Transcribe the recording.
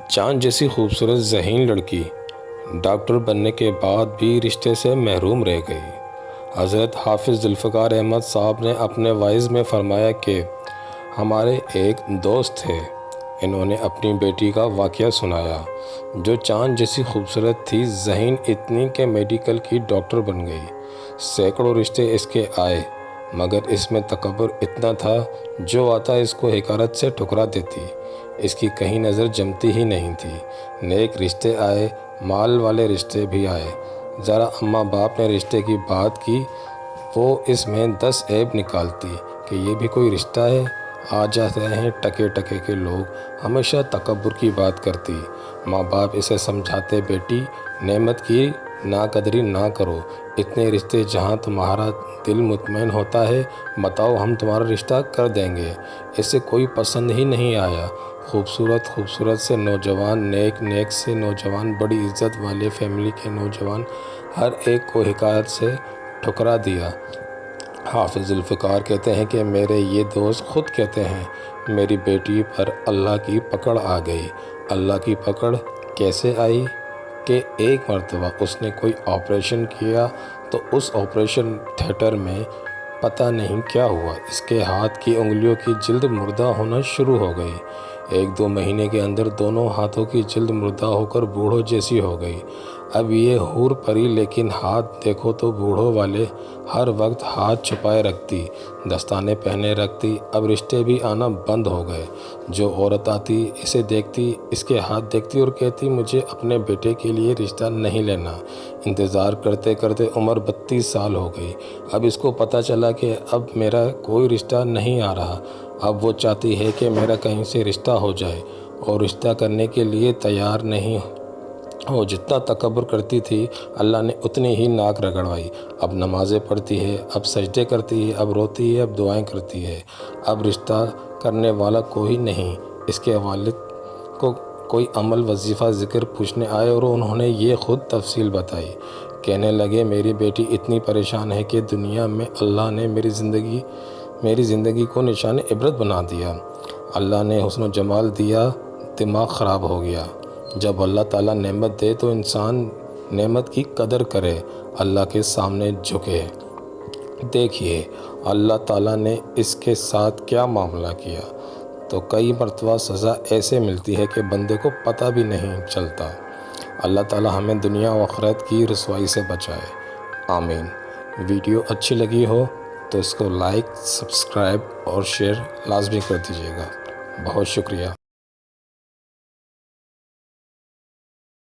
چاند جیسی خوبصورت ذہین لڑکی ڈاکٹر بننے کے بعد بھی رشتے سے محروم رہ گئی۔ حضرت حافظ ذوالفقار احمد صاحب نے اپنے وعظ میں فرمایا کہ ہمارے ایک دوست تھے، انہوں نے اپنی بیٹی کا واقعہ سنایا جو چاند جیسی خوبصورت تھی، ذہین اتنی کہ میڈیکل کی ڈاکٹر بن گئی۔ سینکڑوں رشتے اس کے آئے مگر اس میں تکبر اتنا تھا، جو آتا اس کو حقارت سے ٹھکرا دیتی، اس کی کہیں نظر جمتی ہی نہیں تھی۔ نیک رشتے آئے، مال والے رشتے بھی آئے، ذرا اماں باپ نے رشتے کی بات کی، وہ اس میں 10 عیب نکالتی کہ یہ بھی کوئی رشتہ ہے۔ آ جاتے ہیں ٹکے ٹکے کے لوگ، ہمیشہ تکبر کی بات کرتی۔ ماں باپ اسے سمجھاتے، بیٹی نعمت کی ناقدری نہ کرو، اتنے رشتے جہاں تمہارا دل مطمئن ہوتا ہے، بتاؤ ہم تمہارا رشتہ کر دیں گے۔ اسے کوئی پسند ہی نہیں آیا۔ خوبصورت سے نوجوان، نیک سے نوجوان، بڑی عزت والے فیملی کے نوجوان، ہر ایک کو حقارت سے ٹھکرا دیا۔ حافظ ذوالفقار کہتے ہیں کہ میرے یہ دوست خود کہتے ہیں میری بیٹی پر اللہ کی پکڑ آ گئی۔ اللہ کی پکڑ کیسے آئی کہ ایک مرتبہ اس نے کوئی آپریشن کیا تو اس آپریشن تھیٹر میں پتہ نہیں کیا ہوا، اس کے ہاتھ کی انگلیوں کی جلد مردہ ہونا شروع ہو گئی۔ 1-2 مہینے کے اندر دونوں ہاتھوں کی جلد مردہ ہو کر بوڑھوں جیسی ہو گئی۔ اب یہ حور پری، لیکن ہاتھ دیکھو تو بوڑھوں والے، ہر وقت ہاتھ چھپائے رکھتی، دستانے پہنے رکھتی۔ اب رشتے بھی آنا بند ہو گئے۔ جو عورت آتی اسے دیکھتی، اس کے ہاتھ دیکھتی اور کہتی مجھے اپنے بیٹے کے لیے رشتہ نہیں لینا۔ انتظار کرتے کرتے عمر 32 سال ہو گئی۔ اب اس کو پتہ چلا کہ اب میرا کوئی رشتہ نہیں آ رہا۔ اب وہ چاہتی ہے کہ میرا کہیں سے رشتہ ہو جائے، اور رشتہ کرنے کے لیے تیار نہیں ہو۔ جتنا تکبر کرتی تھی اللہ نے اتنی ہی ناک رگڑوائی۔ اب نمازیں پڑھتی ہے، اب سجدے کرتی ہے، اب روتی ہے، اب دعائیں کرتی ہے۔ اب رشتہ کرنے والا کوئی نہیں۔ اس کے والد کو کوئی عمل، وظیفہ، ذکر پوچھنے آئے اور انہوں نے یہ خود تفصیل بتائی۔ کہنے لگے میری بیٹی اتنی پریشان ہے کہ دنیا میں اللہ نے میری زندگی کو نشان عبرت بنا دیا۔ اللہ نے حسن و جمال دیا، دماغ خراب ہو گیا۔ جب اللہ تعالیٰ نعمت دے تو انسان نعمت کی قدر کرے، اللہ کے سامنے جھکے۔ دیکھیے اللہ تعالیٰ نے اس کے ساتھ کیا معاملہ کیا، تو کئی مرتبہ سزا ایسے ملتی ہے کہ بندے کو پتہ بھی نہیں چلتا۔ اللہ تعالیٰ ہمیں دنیا و آخرت کی رسوائی سے بچائے، آمین۔ ویڈیو اچھی لگی ہو تو اس کو لائک، سبسکرائب اور شیئر لازمی کر دیجیے گا۔ بہت شکریہ۔